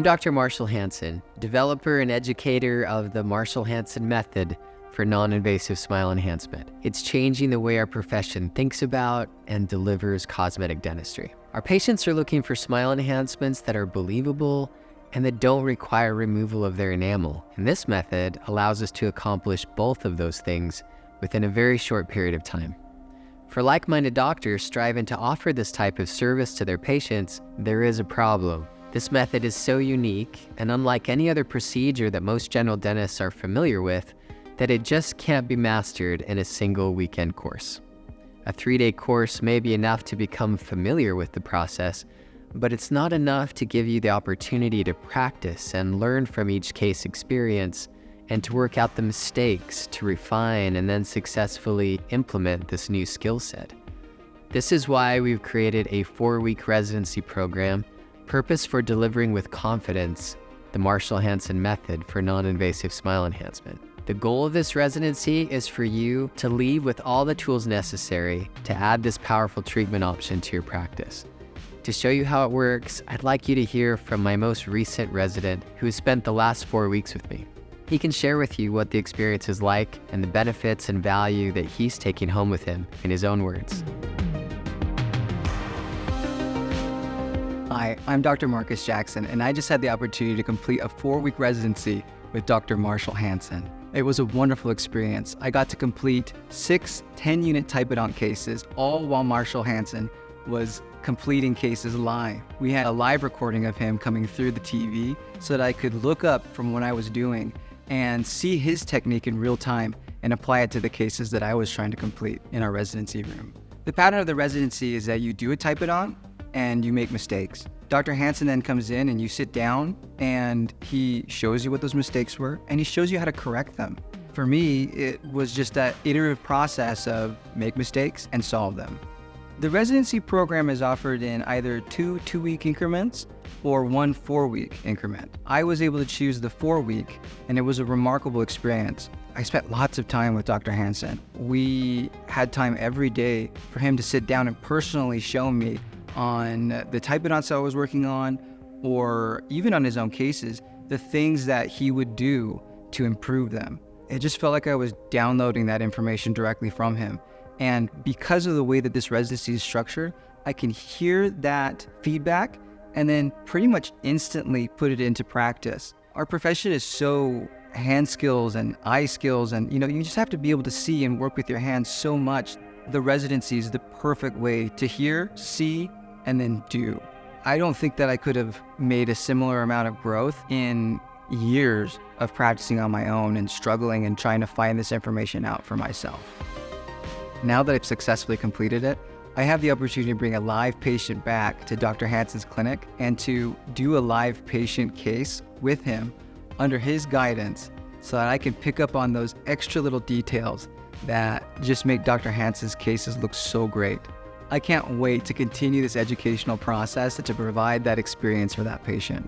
Dr. Marshall Hanson, developer and educator of the Marshall Hanson Method for non-invasive smile enhancement. It's changing the way our profession thinks about and delivers cosmetic dentistry. Our patients are looking for smile enhancements that are believable and that don't require removal of their enamel. And this method allows us to accomplish both of those things within a very short period of time. For like-minded doctors striving to offer this type of service to their patients, there is a problem. This method is so unique and unlike any other procedure that most general dentists are familiar with that it just can't be mastered in a single weekend course. A 3-day course may be enough to become familiar with the process, but it's not enough to give you the opportunity to practice and learn from each case experience and to work out the mistakes to refine and then successfully implement this new skill set. This is why we've created a 4-week residency program purposed for delivering with confidence the Marshall Hanson Method for non-invasive smile enhancement. The goal of this residency is for you to leave with all the tools necessary to add this powerful treatment option to your practice. To show you how it works, I'd like you to hear from my most recent resident who has spent the last 4 weeks with me. He can share with you what the experience is like and the benefits and value that he's taking home with him in his own words. Hi, I'm Dr. Marcus Jackson, and I just had the opportunity to complete a 4-week residency with Dr. Marshall Hanson. It was a wonderful experience. I got to complete 6 10-unit typodont cases, all while Marshall Hanson was completing cases live. We had a live recording of him coming through the TV so that I could look up from what I was doing and see his technique in real time and apply it to the cases that I was trying to complete in our residency room. The pattern of the residency is that you do a typodont and you make mistakes. Dr. Hanson then comes in and you sit down and he shows you what those mistakes were and he shows you how to correct them. For me, it was just that iterative process of make mistakes and solve them. The residency program is offered in either 2 2-week increments or 1 4-week increment. I was able to choose the 4-week and it was a remarkable experience. I spent lots of time with Dr. Hanson. We had time every day for him to sit down and personally show me on the typodonts I was working on, or even on his own cases, the things that he would do to improve them. It just felt like I was downloading that information directly from him. And because of the way that this residency is structured, I can hear that feedback and then pretty much instantly put it into practice. Our profession is so hand skills and eye skills, and you just have to be able to see and work with your hands so much. The residency is the perfect way to hear, see, and then do. I don't think that I could have made a similar amount of growth in years of practicing on my own and struggling and trying to find this information out for myself. Now that I've successfully completed it, I have the opportunity to bring a live patient back to Dr. Hanson's clinic and to do a live patient case with him under his guidance so that I can pick up on those extra little details that just make Dr. Hanson's cases look so great. I can't wait to continue this educational process and to provide that experience for that patient.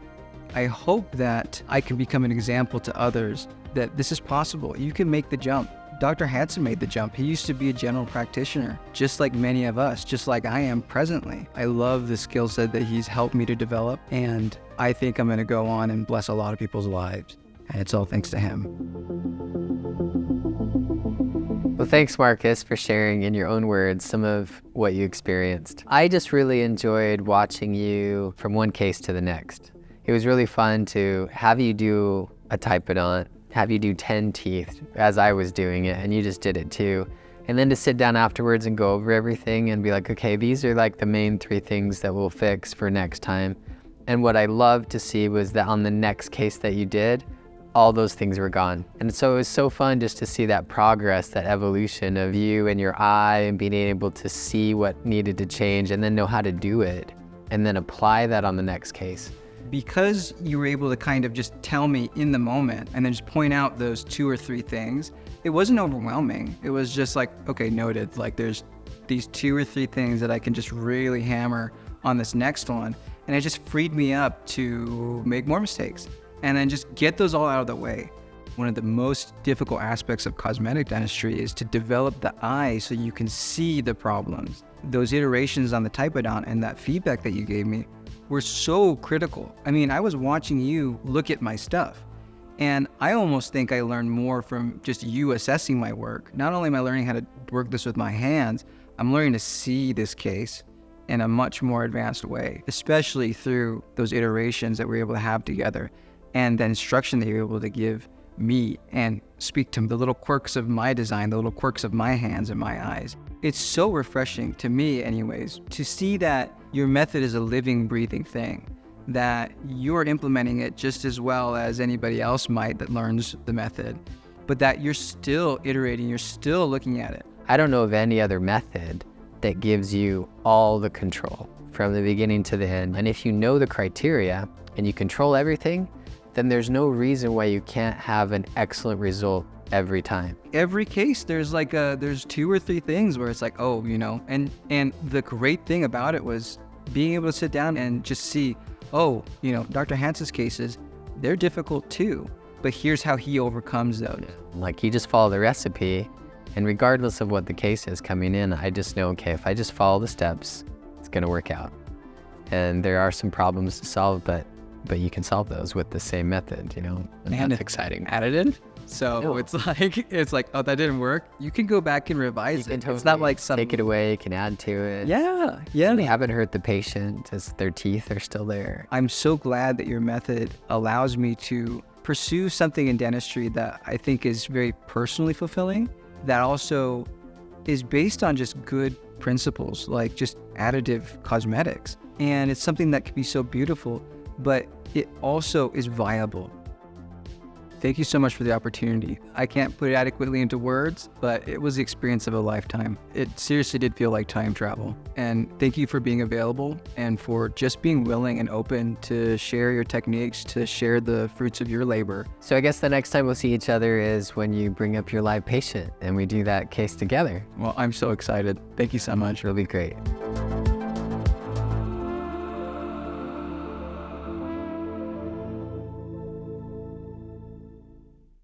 I hope that I can become an example to others that this is possible. You can make the jump. Dr. Hanson made the jump. He used to be a general practitioner, just like many of us, just like I am presently. I love the skill set that he's helped me to develop, and I think I'm going to go on and bless a lot of people's lives. And it's all thanks to him. Well, thanks, Marcus, for sharing in your own words some of what you experienced. I just really enjoyed watching you from one case to the next. It was really fun to have you do a typodont, have you do 10 teeth as I was doing it, and you just did it too. And then to sit down afterwards and go over everything and be like, okay, these are like the main 3 things that we'll fix for next time. And what I loved to see was that on the next case that you did, all those things were gone. And so it was so fun just to see that progress, that evolution of you and your eye and being able to see what needed to change and then know how to do it and then apply that on the next case. Because you were able to kind of just tell me in the moment and then just point out those 2 or 3 things, it wasn't overwhelming. It was just like, okay, noted, like there's these 2 or 3 things that I can just really hammer on this next one. And it just freed me up to make more mistakes and then just get those all out of the way. One of the most difficult aspects of cosmetic dentistry is to develop the eye so you can see the problems. Those iterations on the typodont and that feedback that you gave me were so critical. I mean, I was watching you look at my stuff, and I almost think I learned more from just you assessing my work. Not only am I learning how to work this with my hands, I'm learning to see this case in a much more advanced way, especially through those iterations that we're able to have together and the instruction that you're able to give me and speak to the little quirks of my design, the little quirks of my hands and my eyes. It's so refreshing to me anyways, to see that your method is a living, breathing thing, that you're implementing it just as well as anybody else might that learns the method, but that you're still iterating, you're still looking at it. I don't know of any other method that gives you all the control from the beginning to the end. And if you know the criteria and you control everything, then there's no reason why you can't have an excellent result every time. Every case, there's like there's 2 or 3 things where it's like, oh, you know, and the great thing about it was being able to sit down and just see, oh, you know, Dr. Hanson's cases, they're difficult too, but here's how he overcomes those. Like, you just follow the recipe, and regardless of what the case is coming in, I just know, okay, if I just follow the steps, it's gonna work out. And there are some problems to solve, but you can solve those with the same method, you know, and that's exciting. Additive. So No. it's like, oh, that didn't work. You can go back and revise it. Totally It's not like some. take it away, you can add to it. Yeah. They haven't hurt the patient as their teeth are still there. I'm so glad that your method allows me to pursue something in dentistry that I think is very personally fulfilling, that also is based on just good principles, like just additive cosmetics. And it's something that can be so beautiful, but it also is viable. Thank you so much for the opportunity. I can't put it adequately into words, but it was the experience of a lifetime. It seriously did feel like time travel. And thank you for being available and for just being willing and open to share your techniques, to share the fruits of your labor. So I guess the next time we'll see each other is when you bring up your live patient and we do that case together. Well, I'm so excited. Thank you so much. It'll be great.